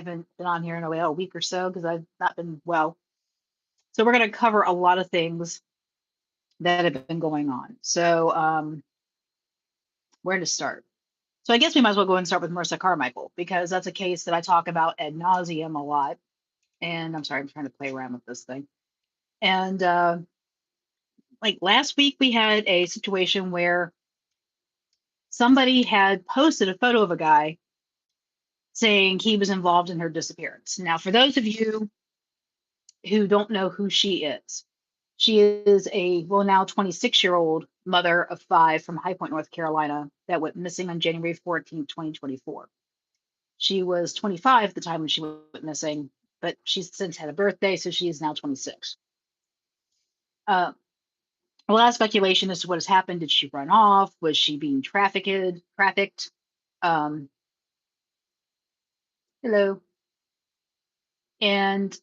haven't been on here in a week or so because I've not been well. So we're going to cover a lot of things that have been going on. So where to start? So I guess we might as well go and start with Marissa Carmichael because that's a case that I talk about ad nauseum a lot. And I'm sorry, I'm trying to play around with this thing. And like last week, we had a situation where somebody had posted a photo of a guy saying he was involved in her disappearance. Now, for those of you who don't know who she is a, well, now 26-year-old mother of 5 from High Point, North Carolina, that went missing on January 14th, 2024. She was 25 at the time when she went missing, but she's since had a birthday, so she is now 26. A lot of speculation as to what has happened. Did she run off? Was she being trafficked? Hello. And,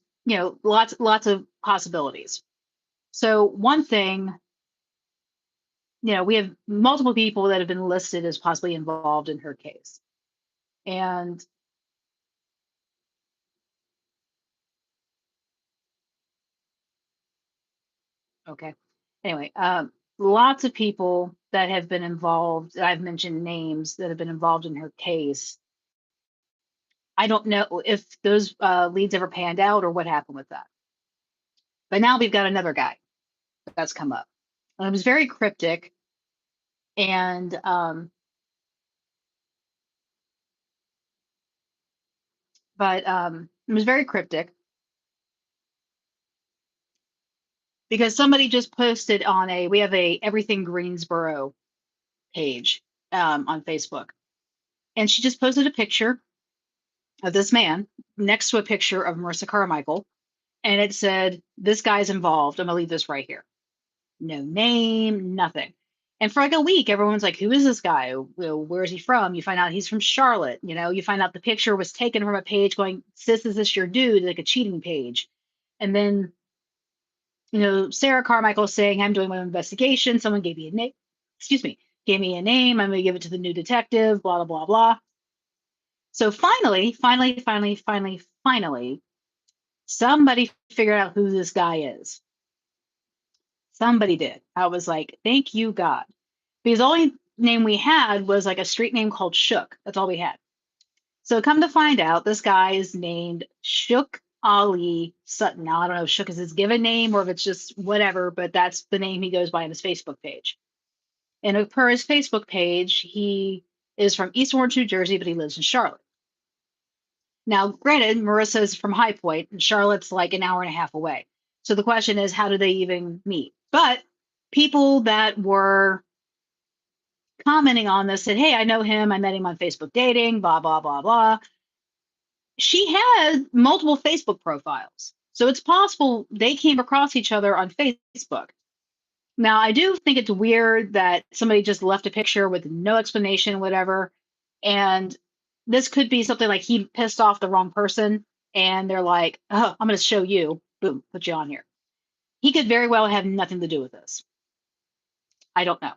lots of possibilities. So one thing, we have multiple people that have been listed as possibly involved in her case. And okay. Anyway, lots of people that have been involved, I've mentioned names that have been involved in her case. I don't know if those leads ever panned out or what happened with that. But now we've got another guy that's come up. And it was very cryptic. And it was very cryptic because somebody just posted we have a Everything Greensboro page on Facebook. And she just posted a picture of this man next to a picture of Marissa Carmichael. And it said, this guy's involved. I'm going to leave this right here. No name, nothing. And for like a week, everyone's like, who is this guy? Where is he from? You find out he's from Charlotte. You find out the picture was taken from a page going, sis, is this your dude? Like a cheating page. And then, Sarah Carmichael saying, I'm doing my investigation. Someone gave me a name. Excuse me. Gave me a name. I'm going to give it to the new detective, blah, blah, blah, blah. So finally, somebody figured out who this guy is. Somebody did. I was like, thank you, God. Because the only name we had was like a street name called Shook. That's all we had. So come to find out, this guy is named Shook Ali Sutton. Now, I don't know if Shook is his given name or if it's just whatever, but that's the name he goes by on his Facebook page. And per his Facebook page, he is from East Orange, New Jersey, but he lives in Charlotte. Now, granted, Marissa is from High Point, and Charlotte's like an hour and a half away. So the question is, how do they even meet? But people that were commenting on this said, hey, I know him. I met him on Facebook dating, blah, blah, blah, blah. She had multiple Facebook profiles. So it's possible they came across each other on Facebook. Now, I do think it's weird that somebody just left a picture with no explanation, whatever. And this could be something like he pissed off the wrong person and they're like, oh, I'm going to show you. Boom, put you on here. He could very well have nothing to do with this. I don't know.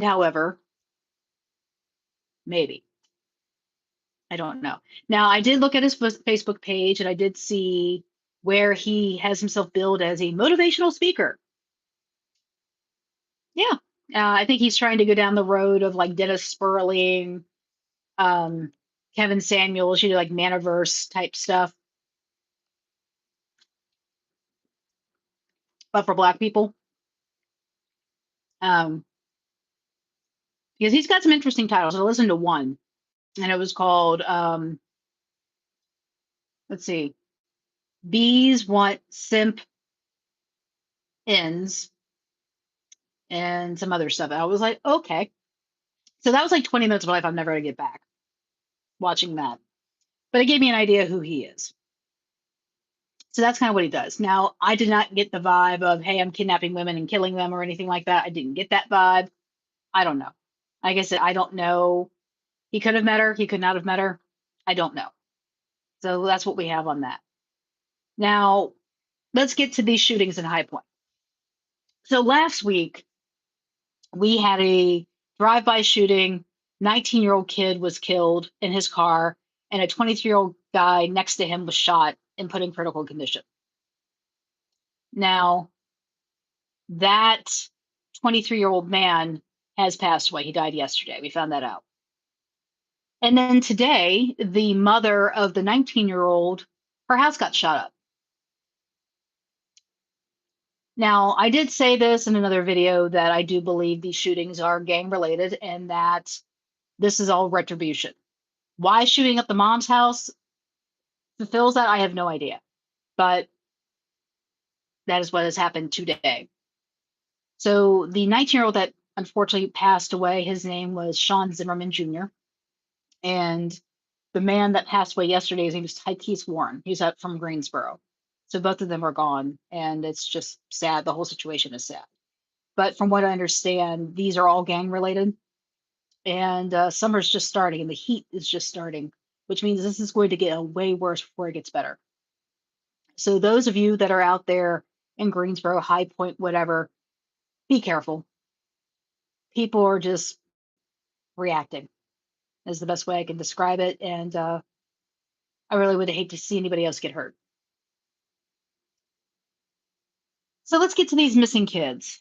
However, maybe. I don't know. Now, I did look at his Facebook page and I did see where he has himself billed as a motivational speaker. Yeah. I think he's trying to go down the road of like Dennis Sperling, Kevin Samuels, like Manaverse type stuff. But for Black people. Because he's got some interesting titles. I listened to one, and it was called, let's see, Bees Want Simp Ends, and some other stuff. I was like, okay. So that was like 20 minutes of life I'm never going to get back watching that. But it gave me an idea who he is. So that's kind of what he does. Now, I did not get the vibe of, hey, I'm kidnapping women and killing them or anything like that. I didn't get that vibe. I don't know. Like I said, I don't know. He could have met her. He could not have met her. I don't know. So that's what we have on that. Now, let's get to these shootings in High Point. So last week, we had a drive-by shooting. 19-year-old kid was killed in his car. and a 23-year-old guy next to him was shot and put in critical condition. Now, that 23-year-old man has passed away. He died yesterday. We found that out. And then today, the mother of the 19-year-old, her house got shot up. Now, I did say this in another video that I do believe these shootings are gang related and that this is all retribution. Why shooting up the mom's house fulfills that, I have no idea. But that is what has happened today. So the 19-year-old that unfortunately passed away, his name was Sean Zimmerman Jr. And the man that passed away yesterday, his name was Tykees Warren. He's up from Greensboro. So both of them are gone. And it's just sad. The whole situation is sad. But from what I understand, these are all gang related. And summer's just starting and the heat is just starting, which means this is going to get way worse before it gets better. So those of you that are out there in Greensboro, High Point, whatever, be careful. People are just reacting is the best way I can describe it. And I really would hate to see anybody else get hurt. So let's get to these missing kids.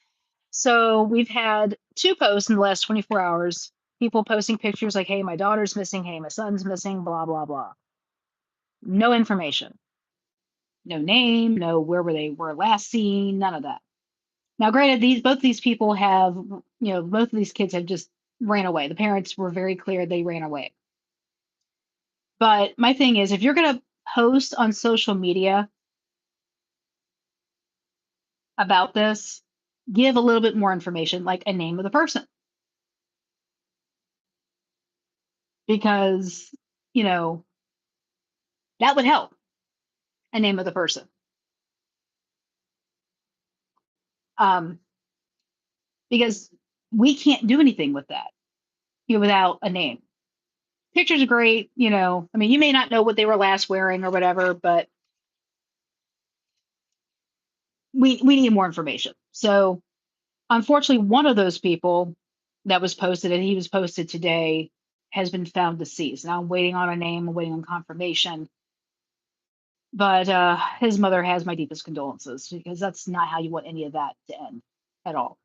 So we've had 2 posts in the last 24 hours. People posting pictures like, hey, my daughter's missing. Hey, my son's missing, blah, blah, blah. No information. No name, no where they were last seen, none of that. Now, granted, both these people have, both of these kids have just ran away. The parents were very clear they ran away. But my thing is, if you're going to post on social media about this, give a little bit more information, like a name of the person. Because, that would help. A name of the person. Because we can't do anything with that, without a name. Pictures are great, you may not know what they were last wearing or whatever, but we need more information. So unfortunately, one of those people that was posted, and he was posted today, has been found deceased. Now I'm waiting on a name, I'm waiting on confirmation. But his mother has my deepest condolences, because that's not how you want any of that to end at all.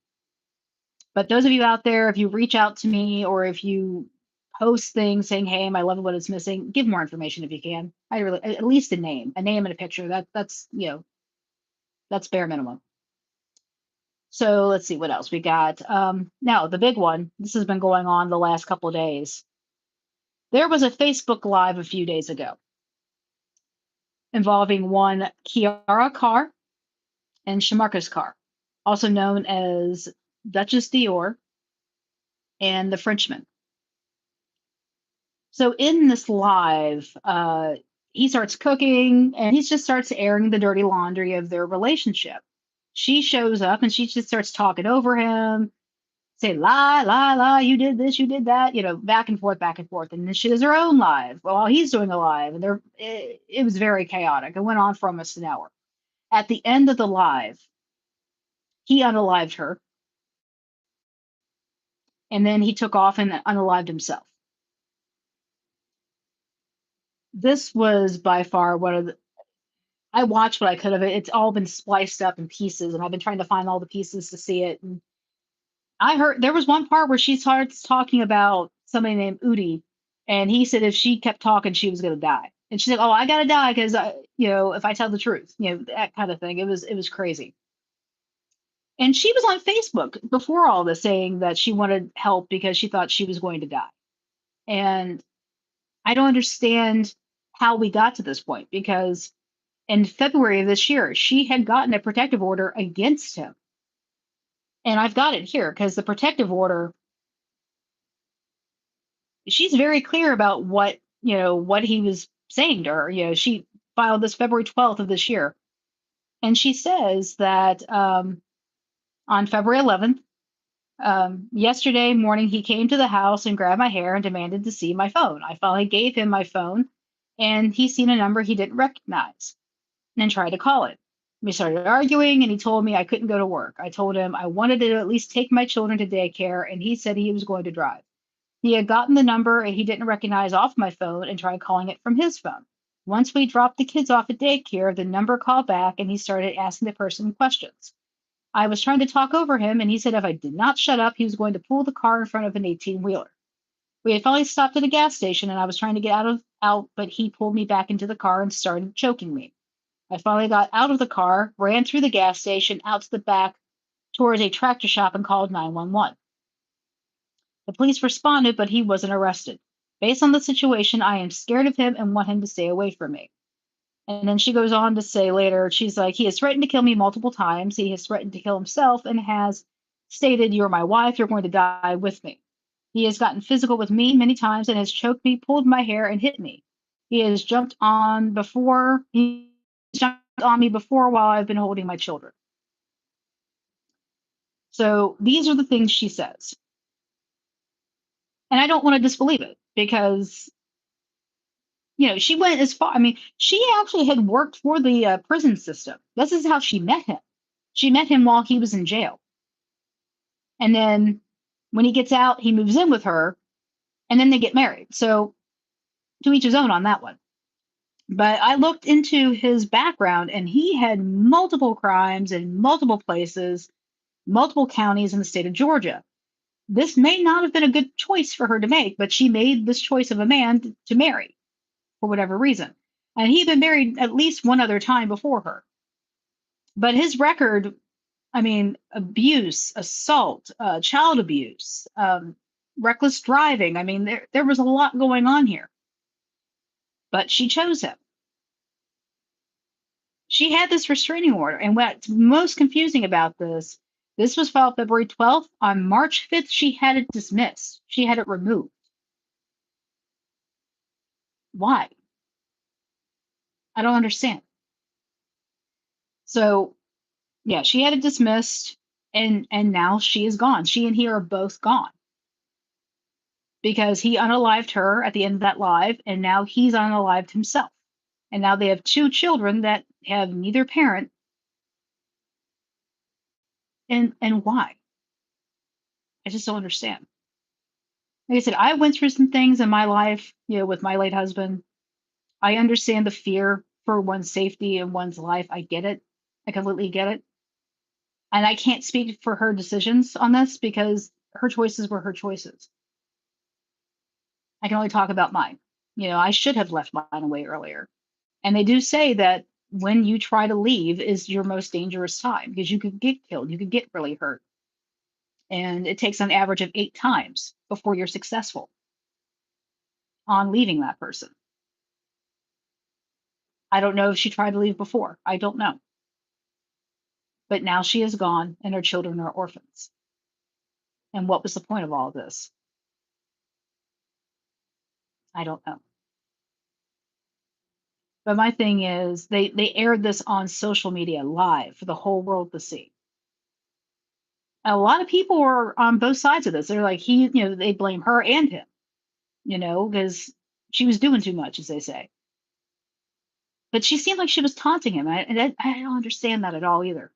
But those of you out there, if you reach out to me or if you post things saying, hey, my loved one is missing, give more information if you can. At least a name and a picture. That's bare minimum. So let's see what else we got. Now the big one, this has been going on the last couple of days. There was a Facebook Live a few days ago involving one Kiara Carr and Shamarcus Carr, also known as Duchess Dior and the Frenchman. So in this live, he starts cooking and he just starts airing the dirty laundry of their relationship. She shows up and she just starts talking over him, say, lie, lie, lie, you did this, you did that, back and forth, back and forth. And then she does her own live while he's doing a live. And it was very chaotic. It went on for almost an hour. At the end of the live, he unalived her. And then he took off and unalived himself. This was by far one of the, I watched what I could of it. It's all been spliced up in pieces, and I've been trying to find all the pieces to see it. And I heard there was one part where she starts talking about somebody named Udi, and he said if she kept talking, she was going to die. And she's like, "Oh, I got to die because if I tell the truth, that kind of thing." It was crazy. And she was on Facebook before all this saying that she wanted help because she thought she was going to die. And I don't understand how we got to this point, because in February of this year, she had gotten a protective order against him. And I've got it here because the protective order, she's very clear about what he was saying to her. She filed this February 12th of this year. And she says that on February 11th, yesterday morning, he came to the house and grabbed my hair and demanded to see my phone. I finally gave him my phone, and he seen a number he didn't recognize and tried to call it. We started arguing, and he told me I couldn't go to work. I told him I wanted to at least take my children to daycare, and he said he was going to drive. He had gotten the number and he didn't recognize off my phone and tried calling it from his phone. Once we dropped the kids off at daycare, the number called back and he started asking the person questions. I was trying to talk over him, and he said if I did not shut up, he was going to pull the car in front of an 18-wheeler. We had finally stopped at a gas station, and I was trying to get out, but he pulled me back into the car and started choking me. I finally got out of the car, ran through the gas station, out to the back towards a tractor shop, and called 911. The police responded, but he wasn't arrested. Based on the situation, I am scared of him and want him to stay away from me. And then she goes on to say later, she's like, he has threatened to kill me multiple times. He has threatened to kill himself and has stated, you're my wife, you're going to die with me. He has gotten physical with me many times and has choked me, pulled my hair, and hit me. He has jumped on me before while I've been holding my children. So these are the things she says. And I don't want to disbelieve it because, she went as far. I mean, she actually had worked for the prison system. This is how she met him. She met him while he was in jail. And then when he gets out, he moves in with her and then they get married. So to each his own on that one. But I looked into his background and he had multiple crimes in multiple places, multiple counties in the state of Georgia. This may not have been a good choice for her to make, but she made this choice of a man to marry for whatever reason. And he'd been married at least one other time before her. But his record, I mean, abuse, assault, child abuse, reckless driving. I mean, there was a lot going on here. But she chose him. She had this restraining order. And what's most confusing about this was filed February 12th. On March 5th, she had it dismissed. She had it removed. Why? I don't understand. So, yeah, she had it dismissed, and now she is gone. She and he are both gone because he unalived her at the end of that live, and now he's unalived himself. And now they have two children that have neither parent. And why? I just don't understand. Like I said, I went through some things in my life, with my late husband. I understand the fear for one's safety and one's life. I get it. I completely get it. And I can't speak for her decisions on this because her choices were her choices. I can only talk about mine. I should have left mine away earlier. And they do say that when you try to leave is your most dangerous time because you could get killed, you could get really hurt. And it takes an average of 8 times before you're successful on leaving that person. I don't know if she tried to leave before. I don't know. But now she is gone and her children are orphans. And what was the point of all of this? I don't know. But my thing is they aired this on social media live for the whole world to see. A lot of people are on both sides of this. They're like, they blame her and him, because she was doing too much, as they say. But she seemed like she was taunting him. I don't understand that at all either.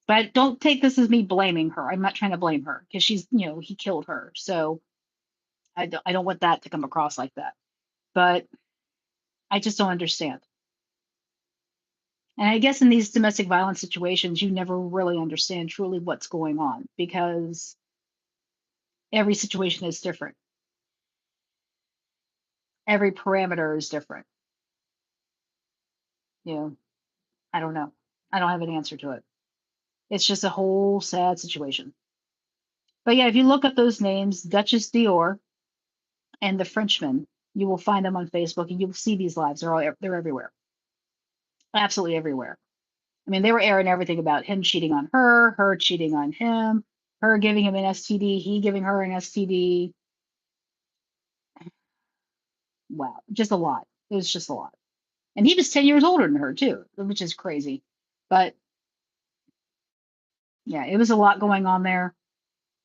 But don't take this as me blaming her. I'm not trying to blame her because she's, he killed her. So I don't want that to come across like that. But I just don't understand. And I guess in these domestic violence situations, you never really understand truly what's going on because every situation is different. Every parameter is different. I don't know. I don't have an answer to it. It's just a whole sad situation. But yeah, if you look up those names, Duchess Dior and the Frenchman, you will find them on Facebook and you'll see these lives. They're everywhere. Absolutely everywhere. I mean, they were airing everything about him cheating on her cheating on him, her giving him an STD, he giving her an STD. Wow, just a lot. It was just a lot. And he was 10 years older than her, too, which is crazy. But yeah, it was a lot going on there.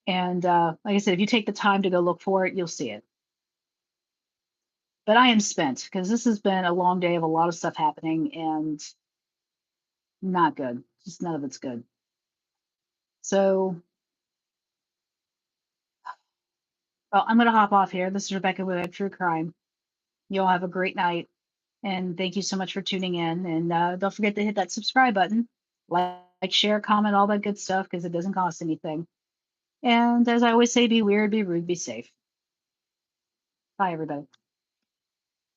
And like I said, if you take the time to go look for it, you'll see it. But I am spent because this has been a long day of a lot of stuff happening and not good. Just none of it's good. So Well, I'm gonna hop off here. This is Rebecca with True Crime. You all have a great night, and thank you so much for tuning in. And don't forget to hit that subscribe button, like, share, comment, all that good stuff, because it doesn't cost anything. And as I always say, be weird, be rude, be safe. Bye, everybody.